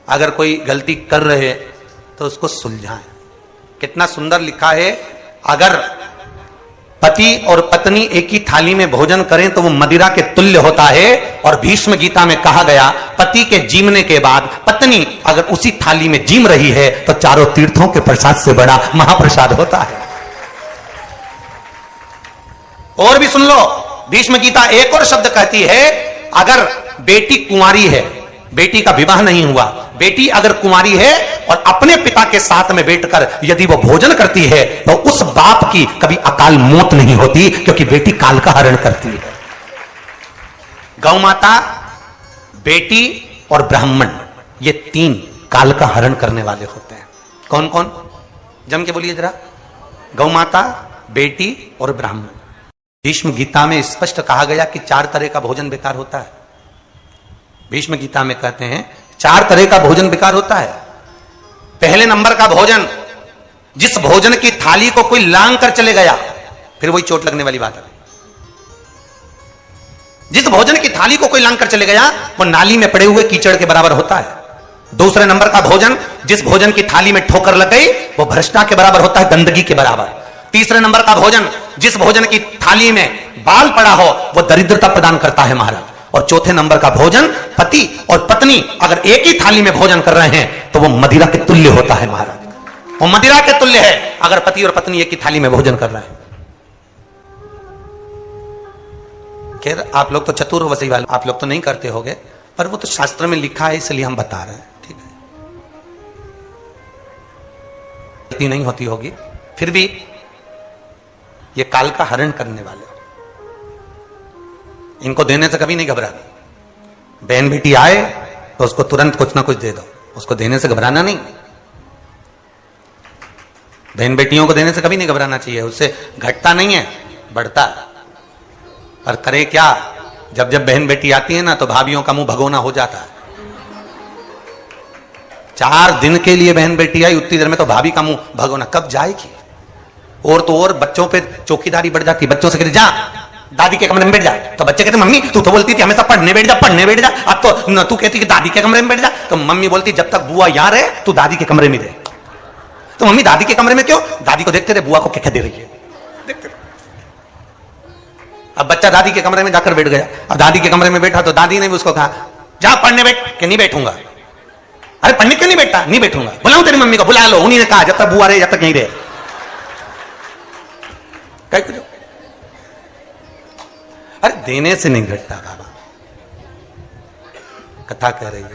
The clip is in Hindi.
अगर कोई गलती कर रहे तो उसको सुलझाएं। कितना सुंदर लिखा है, अगर पति और पत्नी एक ही थाली में भोजन करें तो वो मदिरा के तुल्य होता है। और भीष्म गीता में कहा गया, पति के जीमने के बाद पत्नी अगर उसी थाली में जीम रही है तो चारों तीर्थों के प्रसाद से बड़ा महाप्रसाद होता है। और भी सुन लो, भीष्म गीता एक और शब्द कहती है, अगर बेटी कुंवारी है, बेटी का विवाह नहीं हुआ, बेटी अगर कुंवारी है और अपने पिता के साथ में बैठकर यदि वो भोजन करती है तो उस बाप की कभी अकाल मौत नहीं होती, क्योंकि बेटी काल का हरण करती है। गौ माता, बेटी और ब्राह्मण, ये तीन काल का हरण करने वाले होते हैं। कौन कौन? जम के बोलिए जरा। गौ माता, बेटी और ब्राह्मण। भीष्म गीता में स्पष्ट कहा गया कि 4 तरह का भोजन बेकार होता है। भीष्म गीता में कहते हैं 4 तरह का भोजन बेकार होता है। पहले नंबर का भोजन, जिस भोजन की थाली को कोई लांग कर चले गया, फिर वही चोट लगने वाली बात है। जिस भोजन की थाली को कोई लांग कर चले गया वो नाली में पड़े हुए कीचड़ के बराबर होता है। दूसरे नंबर का भोजन, जिस भोजन की थाली में ठोकर लग गई वो भ्रष्टा के बराबर होता है, गंदगी के बराबर। तीसरे नंबर का भोजन, जिस भोजन की थाली में बाल पड़ा हो वो दरिद्रता प्रदान करता है महाराज। और चौथे नंबर का भोजन, पति और पत्नी अगर एक ही थाली में भोजन कर रहे हैं तो वो मदिरा के तुल्य होता है महाराज। वो मदिरा के तुल्य है अगर पति और पत्नी एक ही थाली में भोजन कर रहे हैं। खैर आप लोग तो चतुर हो वसी वाले, आप लोग तो नहीं करते होगे, पर वो तो शास्त्र में लिखा है इसलिए हम बता रहे हैं। ठीक है, गलती नहीं होती होगी, फिर भी ये काल का हरण करने वाले, इनको देने से कभी नहीं घबराना। बहन बेटी आए तो उसको तुरंत कुछ ना कुछ दे दो, उसको देने से घबराना नहीं। बहन बेटियों को देने से कभी नहीं घबराना चाहिए, उससे घटता नहीं है, बढ़ता। और करे क्या, जब जब बहन बेटी आती है ना तो भाभियों का मुंह भगोना हो जाता है। 4 दिन के लिए बहन बेटी आई, उतनी देर में तो भाभी का मुंह भगोना, कब जाएगी। और तो और बच्चों पे चौकीदारी बढ़ जाती, बच्चों से कहते जा दादी के कमरे में बैठ जा, तो बच्चे कहते मम्मी तू तो बोलती थी हमेशा पढ़ने बैठ जा, पढ़ने बैठ जा, अब तो न तू कहती कि दादी के कमरे में बैठ जा। तो मम्मी बोलती जब तक बुआ यार है तू दादी के कमरे में दे। तो मम्मी दादी के कमरे में क्यों? दादी को देखते रहे बुआ को क्या दे रही है, देखते। अब बच्चा दादी के कमरे में जाकर बैठ गया। अब दादी के कमरे में बैठा तो दादी ने भी उसको कहा जा पढ़ने बैठ, कि नहीं बैठूंगा। अरे पढ़ने क्यों नहीं बैठता? नहीं बैठूंगा। बुलाऊं तेरी मम्मी को? बुला लो। उन्हीं ने कहा जब तक बुआ रहे जब तक नहीं रहे। अरे देने से नहीं घटता बाबा, कथा कह रही है।